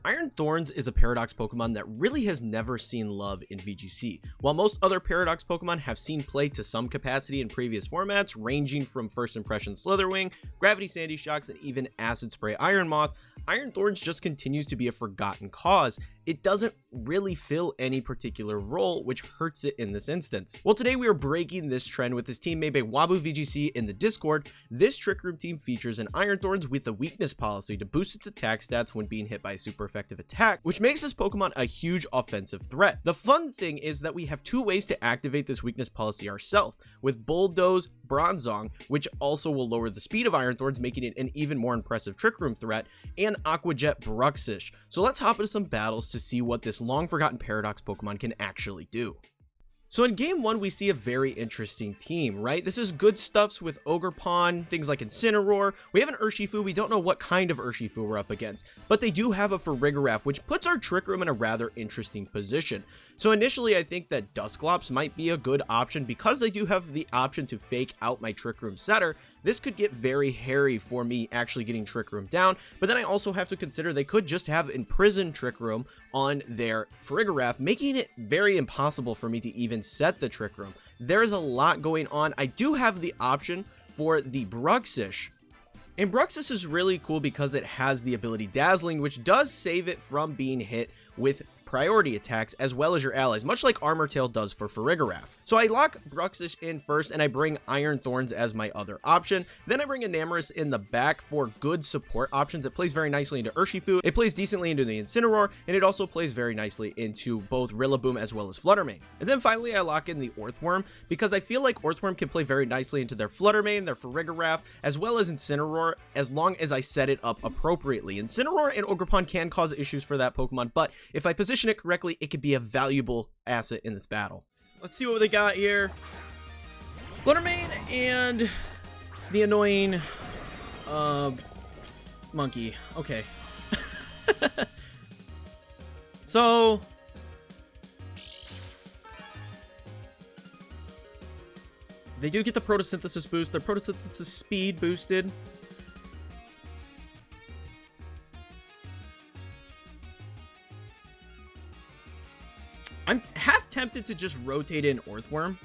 Iron Thorns is a Paradox Pokemon that really has never seen love in VGC. While most other Paradox Pokemon have seen play to some capacity in previous formats, ranging from First Impression Slitherwing, Gravity Sandy Shocks, and even Acid Spray Iron Moth, Iron Thorns just continues to be a forgotten cause. It doesn't really fill any particular role, which hurts it in this instance. Well, today we are breaking this trend with this team made by Wabu VGC in the Discord. This Trick Room team features an Iron Thorns with a weakness policy to boost its attack stats when being hit by a super effective attack, which makes this Pokemon a huge offensive threat. The fun thing is that we have two ways to activate this weakness policy ourselves, with Bulldoze Bronzong, which also will lower the speed of Iron Thorns, making it an even more impressive Trick Room threat, and Aqua Jet Bruxish. So let's hop into some battles to see what this long forgotten Paradox Pokemon can actually do. So in game 1, we see a very interesting team, right? This is good stuffs with Ogerpon, things like Incineroar. We have an Urshifu. We don't know what kind of Urshifu we're up against, but they do have a Farigiraf, which puts our Trick Room in a rather interesting position. So initially, I think that Dusclops might be a good option because they do have the option to fake out my Trick Room setter. This could get very hairy for me actually getting Trick Room down, but then I also have to consider they could just have imprisoned Trick Room on their Farigiraf, making it very impossible for me to even set the Trick Room. There's a lot going on. I do have the option for the Bruxish, and Bruxish is really cool because it has the ability Dazzling, which does save it from being hit with priority attacks as well as your allies, much like Armor Tail does for Farigiraf. So I lock Bruxish in first and I bring Iron Thorns as my other option. Then I bring Enamorus in the back for good support options. It plays very nicely into Urshifu, it plays decently into the Incineroar, and it also plays very nicely into both Rillaboom as well as Fluttermane. And then finally I lock in the Orthworm because I feel like Orthworm can play very nicely into their Fluttermane, their Farigiraf, as well as Incineroar as long as I set it up appropriately. Incineroar and Ogerpon can cause issues for that Pokemon, but if I position it correctly, it could be a valuable asset in this battle. Let's see what they got here. Fluttermane and the annoying monkey. Okay. So they do get the photosynthesis boost. Their photosynthesis speed boosted. I'm half tempted to just rotate in Orthworm.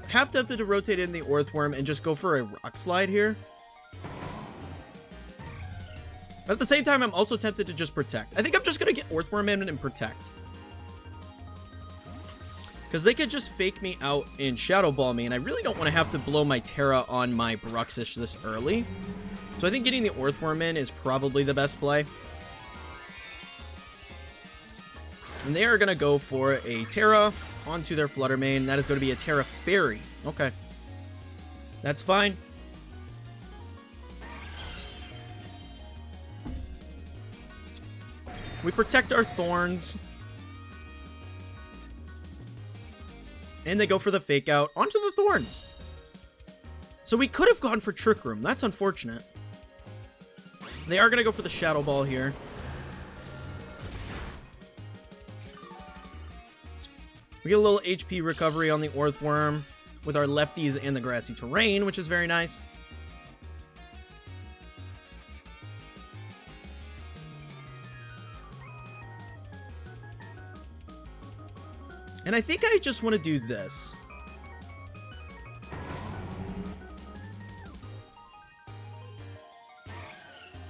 Half tempted to rotate in the Orthworm and just go for a Rock Slide here. But at the same time, I'm also tempted to just Protect. I think I'm just going to get Orthworm in and Protect. Because they could just fake me out and Shadow Ball me, and I really don't want to have to blow my Tera on my Bruxish this early. So I think getting the Orthworm in is probably the best play. And they are going to go for a Tera onto their Fluttermane. That is going to be a Tera Fairy. Okay. That's fine. We protect our Thorns. And they go for the fake out onto the Thorns. So we could have gone for Trick Room. That's unfortunate. They are going to go for the Shadow Ball here. We get a little HP recovery on the Orthworm with our lefties and the Grassy Terrain, which is very nice. And I think I just want to do this.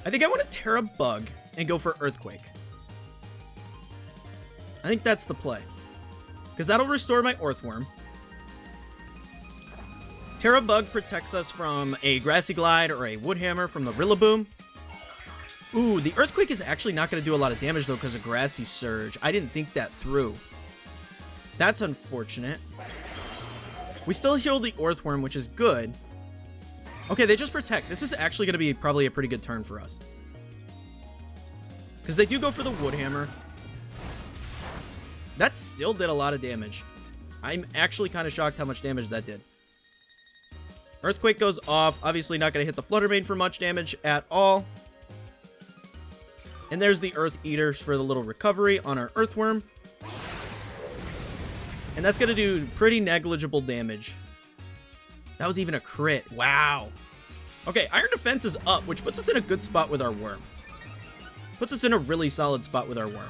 I think I want to Tera Bug and go for Earthquake. I think that's the play. Because that'll restore my Orthworm. Tera Bug protects us from a Grassy Glide or a Wood Hammer from the Rillaboom. Ooh, the Earthquake is actually not going to do a lot of damage though because of Grassy Surge. I didn't think that through. That's unfortunate. We still heal the Orthworm, which is good. Okay, they just protect. This is actually going to be probably a pretty good turn for us. Because they do go for the Wood Hammer. That still did a lot of damage. I'm actually kind of shocked how much damage that did. Earthquake goes off. Obviously not going to hit the Fluttermane for much damage at all. And there's the Earth Eaters for the little recovery on our Earthworm. And that's going to do pretty negligible damage. That was even a crit. Wow. Okay, Iron Defense is up, which puts us in a good spot with our worm. Puts us in a really solid spot with our worm.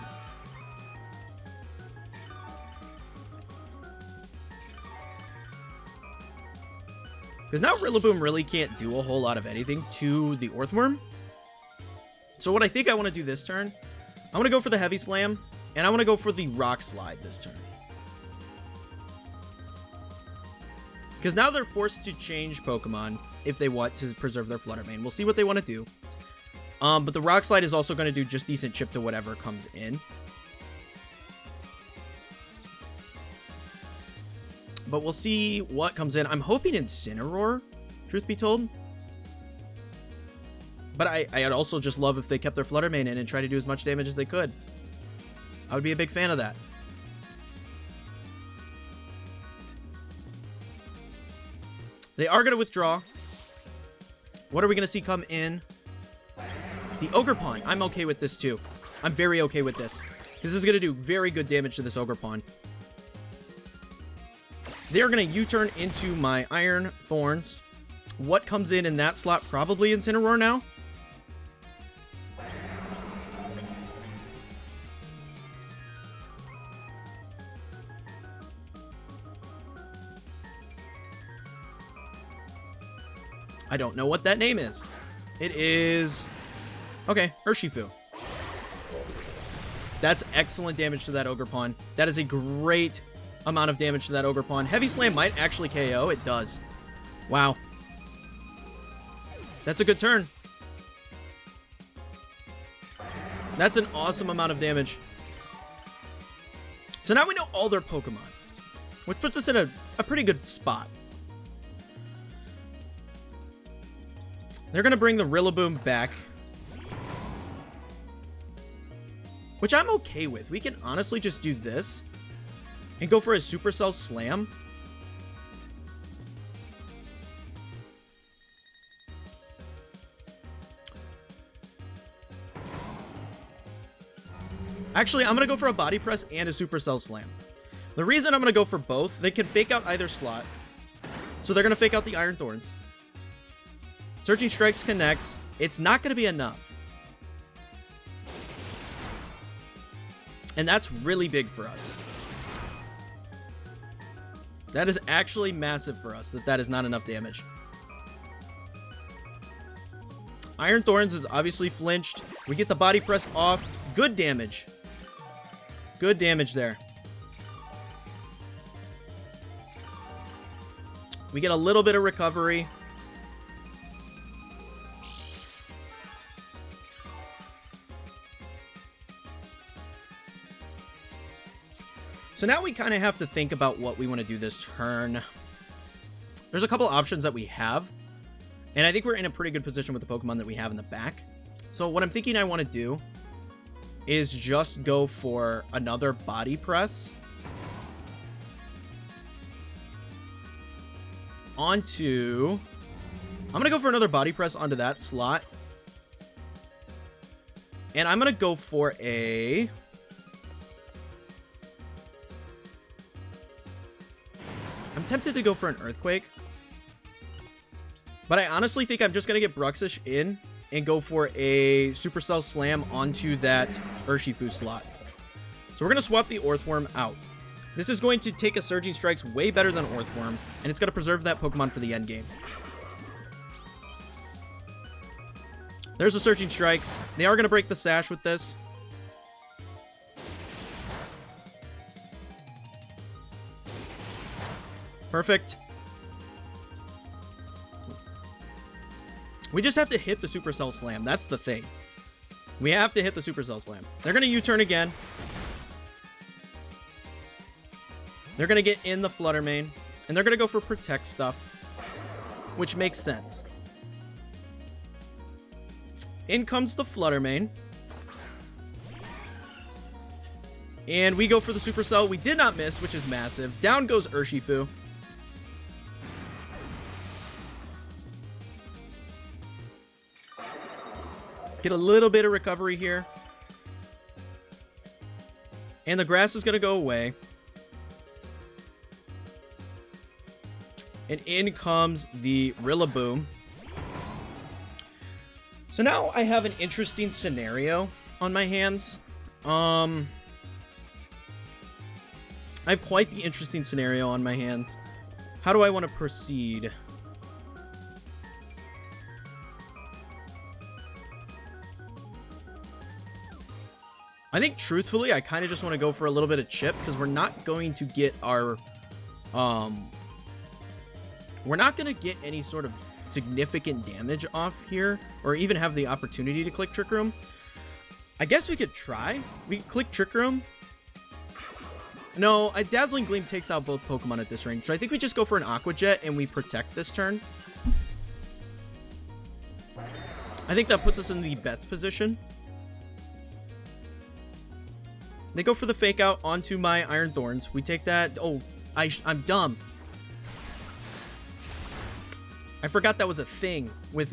Because now Rillaboom really can't do a whole lot of anything to the Earthworm. So what I think I want to do this turn, I want to go for the Heavy Slam, and I want to go for the Rock Slide this turn. Because now they're forced to change Pokemon if they want to preserve their Flutter Mane. We'll see what they want to do. But the Rock Slide is also going to do just decent chip to whatever comes in. But we'll see what comes in. I'm hoping Incineroar, truth be told. But I'd also just love if they kept their Flutter Mane in and tried to do as much damage as they could. I would be a big fan of that. They are going to withdraw. What are we going to see come in? The Ogerpon. I'm okay with this too. I'm very okay with this. This is going to do very good damage to this Ogerpon. They're going to U-turn into my Iron Thorns. What comes in that slot? Probably Incineroar now. I don't know what that name is. It is... Okay, Urshifu. That's excellent damage to that Ogerpon. That is a great amount of damage to that Ogerpon. Heavy Slam might actually KO. It does. Wow. That's a good turn. That's an awesome amount of damage. So now we know all their Pokemon, which puts us in a pretty good spot. They're going to bring the Rillaboom back, which I'm okay with. We can honestly just do this and go for a Supercell Slam. Actually, I'm going to go for a Body Press and a Supercell Slam. The reason I'm going to go for both, they can fake out either slot. So they're going to fake out the Iron Thorns. Surging Strikes connects. It's not going to be enough. And that's really big for us. That is actually massive for us, that is not enough damage. Iron Thorns is obviously flinched. We get the Body Press off. Good damage. Good damage there. We get a little bit of recovery. So now we kind of have to think about what we want to do this turn. There's a couple options that we have, and I think we're in a pretty good position with the Pokemon that we have in the back. So what I'm thinking I want to do is just go for another Body Press onto... I'm going to go for another Body Press onto that slot. And I'm going to go for a... I'm tempted to go for an Earthquake, but I honestly think I'm just going to get Bruxish in and go for a Supercell Slam onto that Urshifu slot. So we're going to swap the Earthworm out. This is going to take a Surging Strikes way better than Earthworm, and it's going to preserve that Pokemon for the end game. There's the Surging Strikes. They are going to break the Sash with this. Perfect. We just have to hit the Supercell Slam. That's the thing. We have to hit the Supercell Slam. They're going to U-turn again. They're going to get in the Flutter Mane. And they're going to go for Protect stuff, which makes sense. In comes the Flutter Mane. And we go for the Supercell. We did not miss, which is massive. Down goes Urshifu. Get a little bit of recovery here. And the grass is going to go away. And in comes the Rillaboom. So now I have an interesting scenario on my hands. I have quite the interesting scenario on my hands. How do I want to proceed? I think, truthfully, I kind of just want to go for a little bit of chip, because we're not going to get our... we're not going to get any sort of significant damage off here, or even have the opportunity to click Trick Room. I guess we could try. We could click Trick Room. No, a Dazzling Gleam takes out both Pokemon at this range, so I think we just go for an Aqua Jet and we protect this turn. I think that puts us in the best position. They go for the Fake Out onto my Iron Thorns. We take that. Oh, I'm dumb. I forgot that was a thing with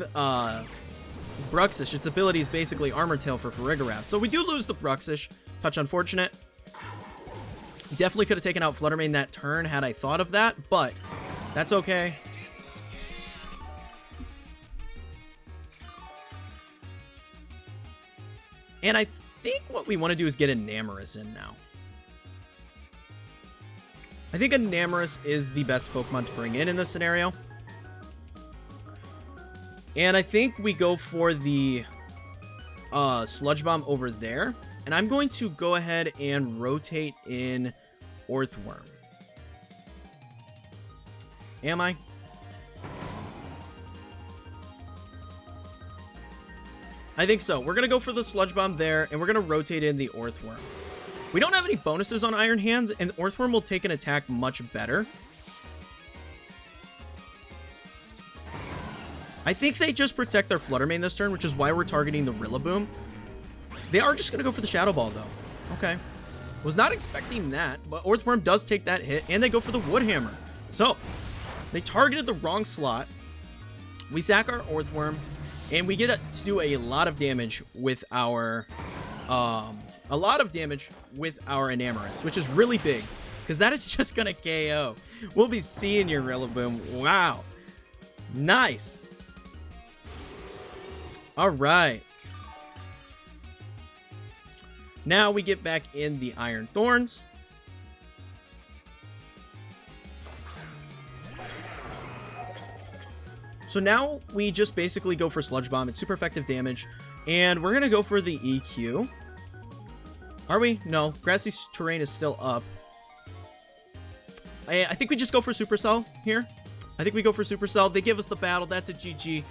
Bruxish. Its ability is basically Armor Tail for Farigiraf. So we do lose the Bruxish. Touch unfortunate. Definitely could have taken out Fluttermane that turn had I thought of that, but that's okay. And I think what we want to do is get Enamorus in now. I think Enamorus is the best Pokemon to bring in this scenario. And I think we go for the Sludge Bomb over there. And I'm going to go ahead and rotate in Orthworm. Am I? I think so. We're going to go for the Sludge Bomb there, and we're going to rotate in the Orthworm. We don't have any bonuses on Iron Hands, and Orthworm will take an attack much better. I think they just protect their Fluttermane this turn, which is why we're targeting the Rillaboom. They are just going to go for the Shadow Ball, though. Okay. Was not expecting that, but Orthworm does take that hit, and they go for the Wood Hammer. So, they targeted the wrong slot. We sack our Orthworm, and we get to do a lot of damage with our... Enamorus, which is really big, because that is just going to KO. We'll be seeing your Rillaboom. Wow. Nice. All right. Now we get back in the Iron Thorns. So now we just basically go for Sludge Bomb. It's super effective damage. And we're going to go for the EQ. Are we? No. Grassy Terrain is still up. I think we just go for Supercell here. I think we go for Supercell. They give us the battle. That's a GG.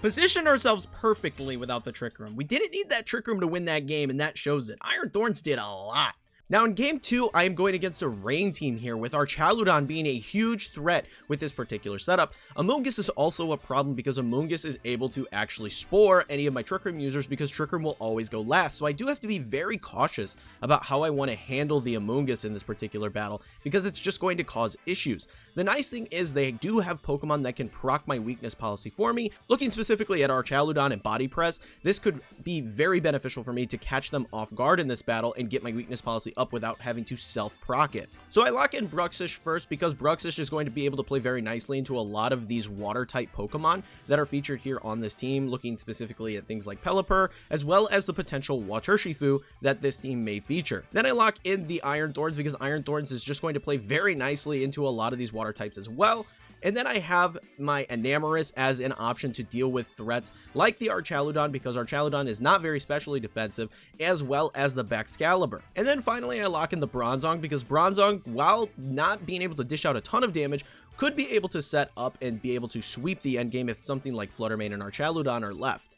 Positioned ourselves perfectly without the Trick Room. We didn't need that Trick Room to win that game, and that shows it. Iron Thorns did a lot. Now in game 2, I am going against a Rain team here, with our Chaludon being a huge threat with this particular setup. Amoonguss is also a problem because Amoonguss is able to actually spore any of my Trick Room users, because Trick Room will always go last. So I do have to be very cautious about how I want to handle the Amoonguss in this particular battle, because it's just going to cause issues. The nice thing is they do have Pokemon that can proc my weakness policy for me. Looking specifically at our Chaludon and Body Press, this could be very beneficial for me to catch them off guard in this battle and get my weakness policy up without having to self-proc it. So I lock in Bruxish first, because Bruxish is going to be able to play very nicely into a lot of these water-type Pokemon that are featured here on this team, looking specifically at things like Pelipper, as well as the potential Watershifu that this team may feature. Then I lock in the Iron Thorns, because Iron Thorns is just going to play very nicely into a lot of these water types as well. And then I have my Enamorus as an option to deal with threats like the Archaludon, because Archaludon is not very specially defensive, as well as the Baxcalibur. And then finally I lock in the Bronzong, because Bronzong, while not being able to dish out a ton of damage, could be able to set up and be able to sweep the endgame if something like Fluttermane and Archaludon are left.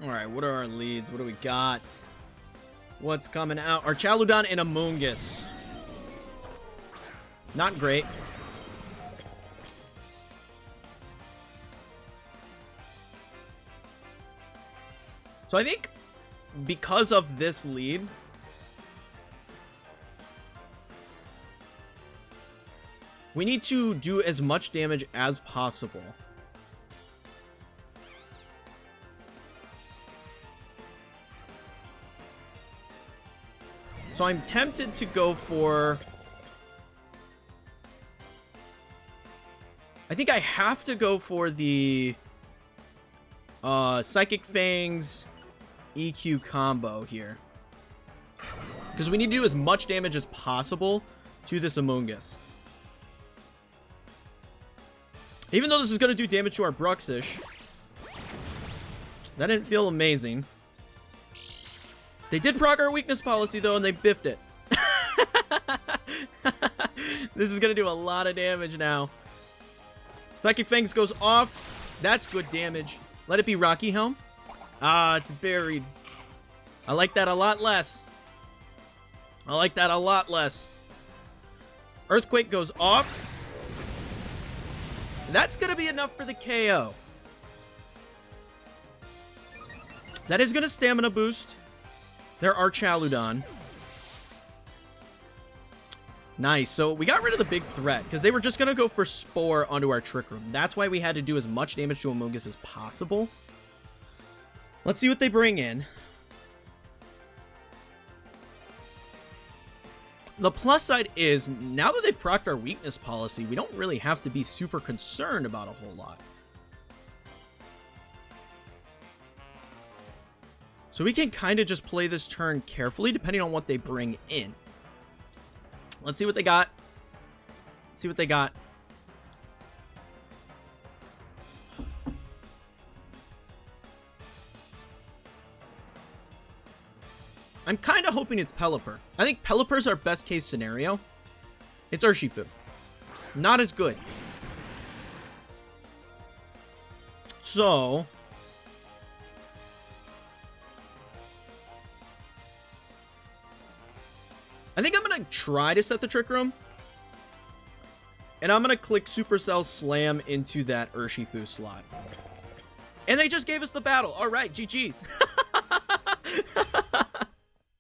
Alright, what are our leads? What do we got? What's coming out? Archaludon and Amoonguss. Not great. So I think because of this lead, we need to do as much damage as possible. So I'm tempted to go for I think I have to go for the Psychic Fangs EQ combo here. Because we need to do as much damage as possible to this Amoonguss. Even though this is going to do damage to our Bruxish, that didn't feel amazing. They did proc our weakness policy, though, and they biffed it. This is going to do a lot of damage now. Psychic Fangs goes off. That's good damage. Let it be Rocky Helm. Ah, it's buried. I like that a lot less. I like that a lot less. Earthquake goes off. That's going to be enough for the KO. That is going to stamina boost their Archaludon. Nice. So we got rid of the big threat because they were just going to go for Spore onto our Trick Room. That's why we had to do as much damage to Amoonguss as possible. Let's see what they bring in. The plus side is, now that they've procced our weakness policy, we don't really have to be super concerned about a whole lot. So we can kind of just play this turn carefully, depending on what they bring in. Let's see what they got. Let's see what they got. I'm kind of hoping it's Pelipper. I think Pelipper's our best case scenario. It's Urshifu. Not as good. So I think I'm going to try to set the Trick Room. And I'm going to click Supercell Slam into that Urshifu slot. And they just gave us the battle. All right, GG's.